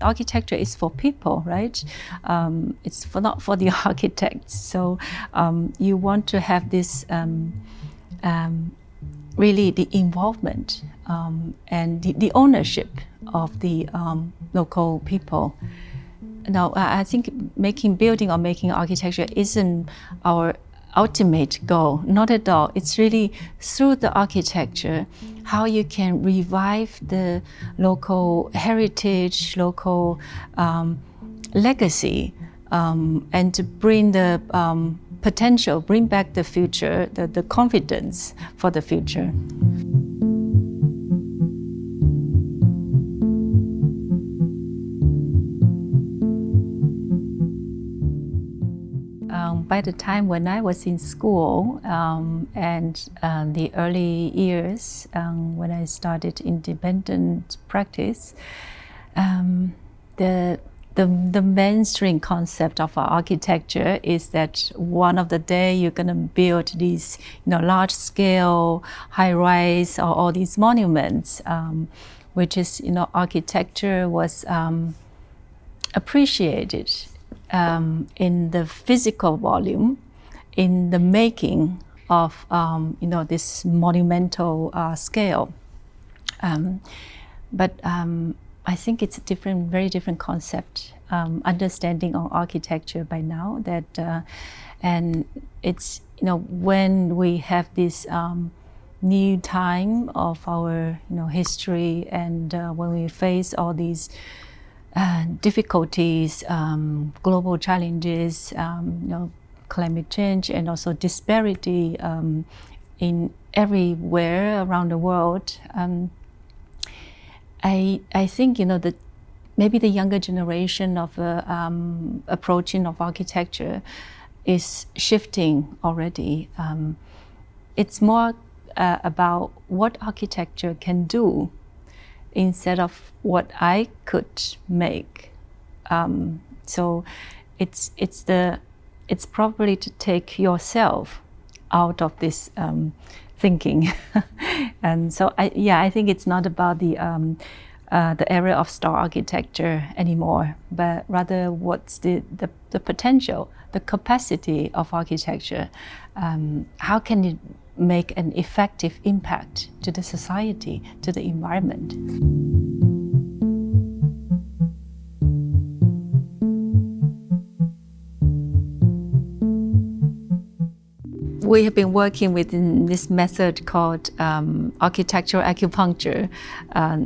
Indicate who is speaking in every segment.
Speaker 1: architecture is for people, right? It's not for the architects. So you want to have this really the involvement and the ownership of the local people. Now, I think building or making architecture isn't our ultimate goal, not at all. It's really through the architecture, how you can revive the local heritage, local legacy, and to bring the potential, bring back the future, the confidence for the future. By the time when I was in school and the early years when I started independent practice, the mainstream concept of our architecture is that one of the day you're going to build these, large-scale, high-rise, or all these monuments, which is, architecture was appreciated in the physical volume, in the making of this monumental scale. But I think it's a very different concept, understanding of architecture by now. And it's when we have this new time of our history, and when we face all these difficulties, global challenges, climate change, and also disparity in everywhere around the world. I think that maybe the younger generation of approaching of architecture is shifting already. It's more about what architecture can do, instead of what I could make. So it's probably to take yourself out of this thinking. And so I think it's not about the area of star architecture anymore, but rather what's the potential, the capacity of architecture. How can it make an effective impact to the society, to the environment? We have been working within this method called architectural acupuncture.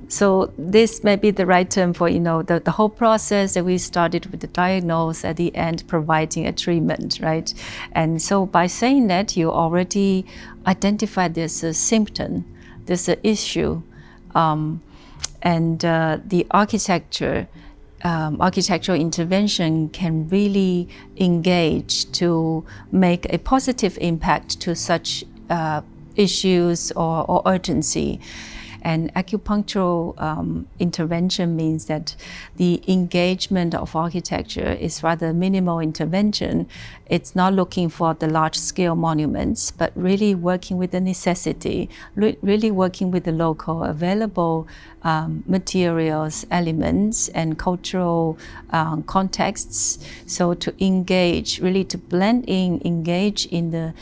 Speaker 1: So this may be the right term for the whole process that we started with the diagnosis, at the end providing a treatment, right? And so by saying that, you already identified there's a symptom, there's an issue, and the architectural intervention can really engage to make a positive impact to such issues or urgency. And acupunctural intervention means that the engagement of architecture is rather minimal intervention. It's not looking for the large-scale monuments, but really working with the necessity, really working with the local available materials, elements, and cultural contexts. So to engage, really to blend in, engage in the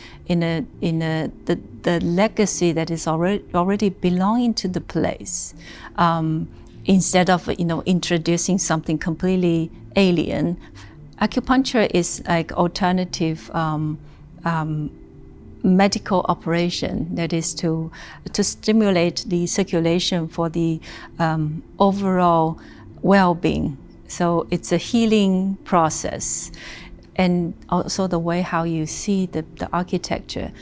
Speaker 1: legacy that is already belonging to the place, instead of introducing something completely alien. Acupuncture is like alternative medical operation, that is to stimulate the circulation for the overall well-being. So it's a healing process, and also the way how you see the architecture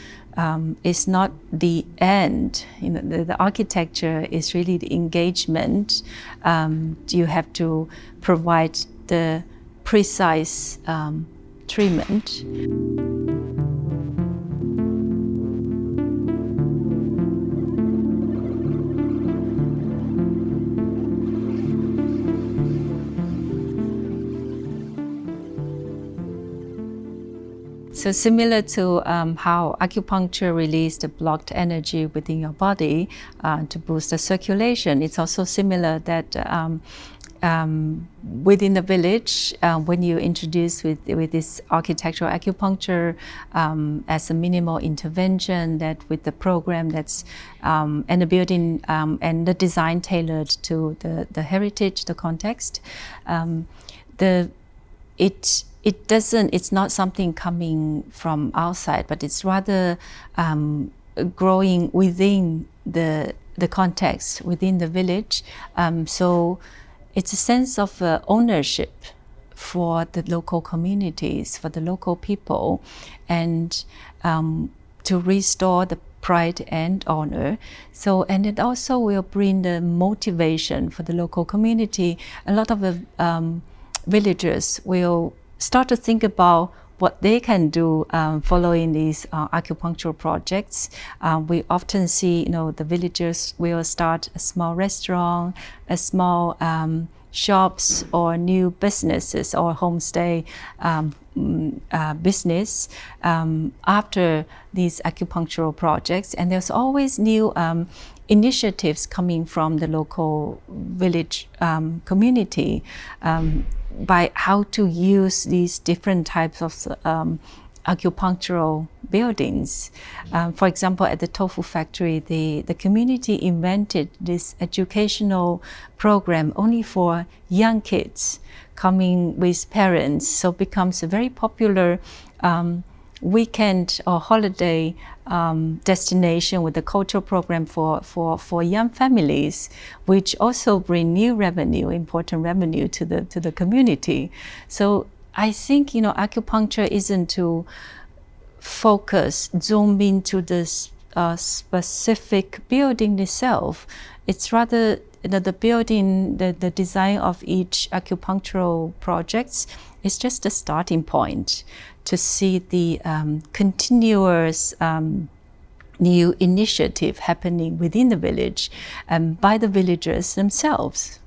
Speaker 1: is not the end. The architecture is really the engagement. You have to provide the precise treatment. So similar to how acupuncture releases the blocked energy within your body to boost the circulation, it's also similar that within the village, when you introduce with this architectural acupuncture as a minimal intervention, that with the program that's and the building and the design tailored to the heritage, the context, it's not something coming from outside, but it's rather growing within the context, within the village. So it's a sense of ownership for the local communities, for the local people, and to restore the pride and honor. So, and it also will bring the motivation for the local community. A lot of the villagers will start to think about what they can do following these acupuncture projects. We often see, the villagers will start a small restaurant, a small shops, or new businesses or homestay business after these acupunctural projects. And there's always new initiatives coming from the local village community by how to use these different types of acupunctural buildings. For example, at the tofu factory, the community invented this educational program only for young kids coming with parents. So it becomes a very popular weekend or holiday destination with a cultural program for young families, which also bring new revenue, important revenue to the community. So I think acupuncture isn't to zoom into the specific building itself. It's rather the building, the design of each acupunctural projects is just a starting point to see the continuous new initiative happening within the village and by the villagers themselves.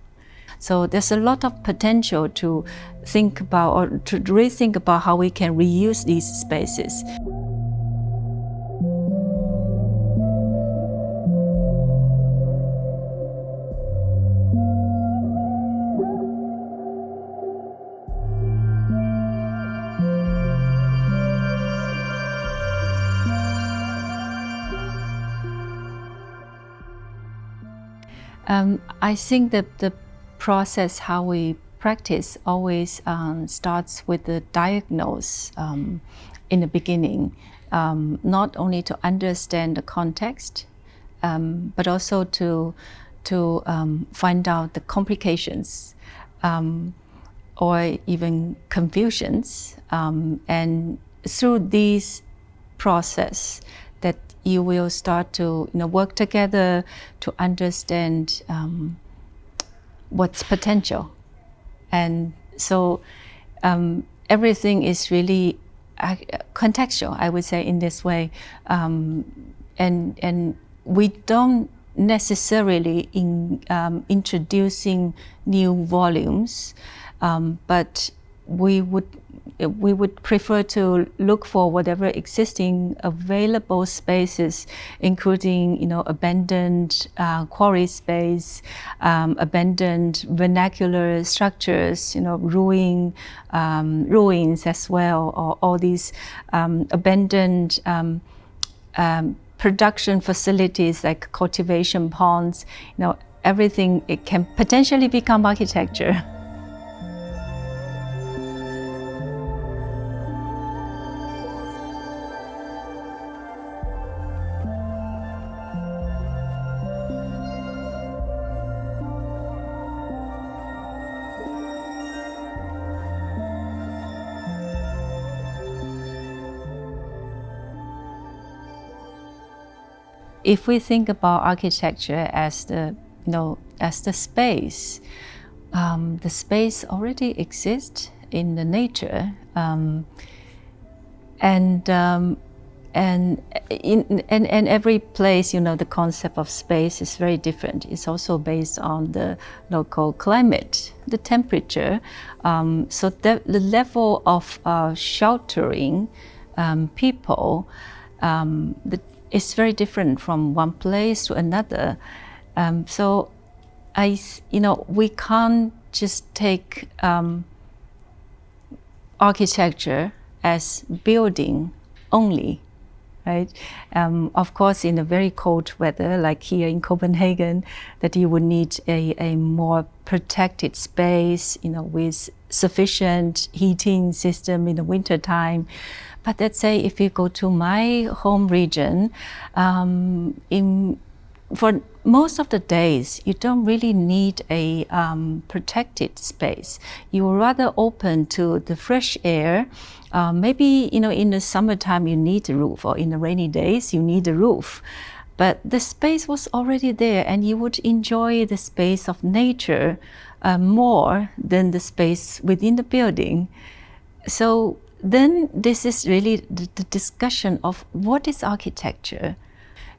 Speaker 1: So there's a lot of potential to think about or to rethink about how we can reuse these spaces. I think that the process, how we practice, always starts with the diagnose in the beginning, not only to understand the context, but also to find out the complications or even confusions, and through this process that you will start to work together to understand what's potential. And so everything is really contextual, I would say, in this way. And we don't necessarily introducing new volumes, but we would prefer to look for whatever existing available spaces, including abandoned quarry space, abandoned vernacular structures, ruins as well, or all these abandoned production facilities like cultivation ponds. Everything, it can potentially become architecture. If we think about architecture as the space, the space already exists in the nature, and in every place, the concept of space is very different. It's also based on the local climate, the temperature. So the level of sheltering people, it's very different from one place to another. So we can't just take architecture as building only, right? Of course, in a very cold weather, like here in Copenhagen, that you would need a more protected space, with sufficient heating system in the winter time. But let's say if you go to my home region, for most of the days, you don't really need a protected space. You're rather open to the fresh air. Maybe, in the summertime, you need a roof, or in the rainy days, you need a roof. But the space was already there, and you would enjoy the space of nature more than the space within the building. So then this is really the discussion of what is architecture.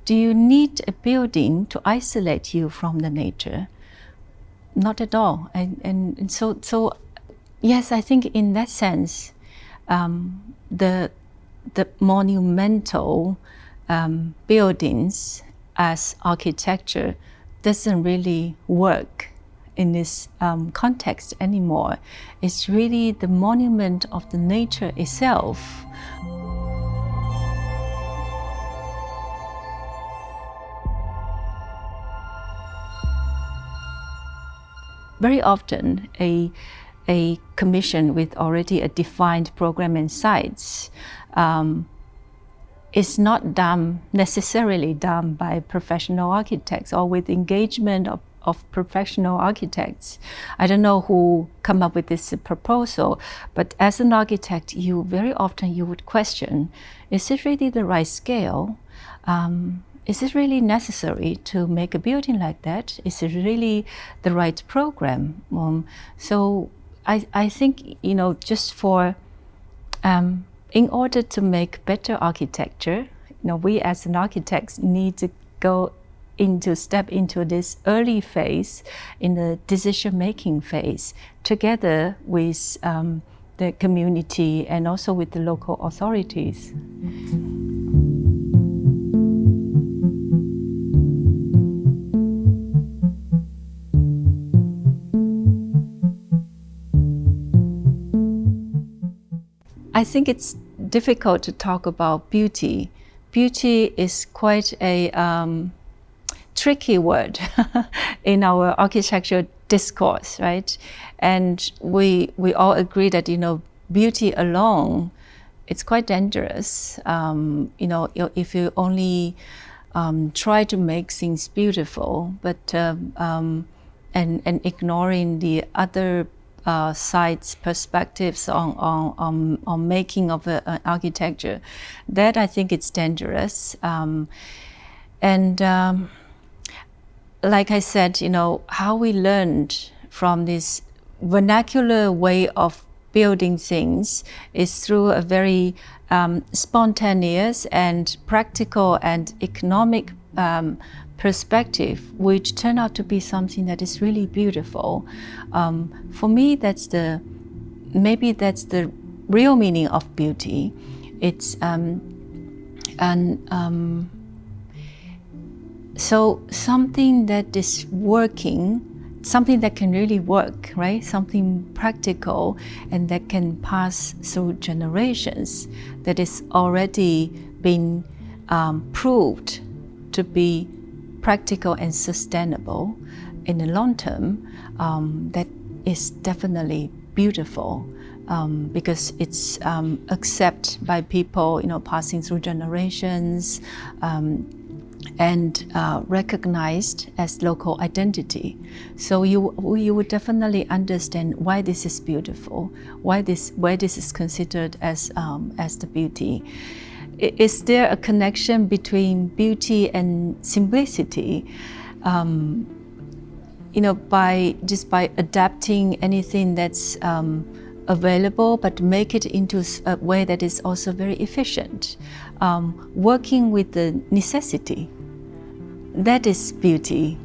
Speaker 1: Do you need a building to isolate you from the nature? Not at all. And so yes, I think in that sense, the monumental buildings as architecture doesn't really work in this context anymore. It's really the monument of the nature itself. Very often, a commission with already a defined program and sites is not necessarily done by professional architects or with engagement of professional architects. I don't know who come up with this proposal, but as an architect, very often you would question, is it really the right scale? Is it really necessary to make a building like that? Is it really the right program? So I think, just for, in order to make better architecture, we as an architects need to step into this early phase, in the decision-making phase, together with the community and also with the local authorities. I think it's difficult to talk about beauty. Beauty is quite a tricky word in our architectural discourse, right? And we all agree that, beauty alone, it's quite dangerous. If you only try to make things beautiful, but and ignoring the other sides, perspectives on making of an architecture, that I think it's dangerous. Like I said, how we learned from this vernacular way of building things is through a very spontaneous and practical and economic perspective, which turned out to be something that is really beautiful. For me, maybe that's the real meaning of beauty. It's so something that is working, something that can really work, right? Something practical and that can pass through generations, that is already been proved to be practical and sustainable in the long term. That is definitely beautiful, because it's accepted by people, passing through generations, and recognized as local identity. So you would definitely understand why this is beautiful, why this is considered as the beauty. Is there a connection between beauty and simplicity? By adapting anything that's available, but make it into a way that is also very efficient. Working with the necessity, that is beauty.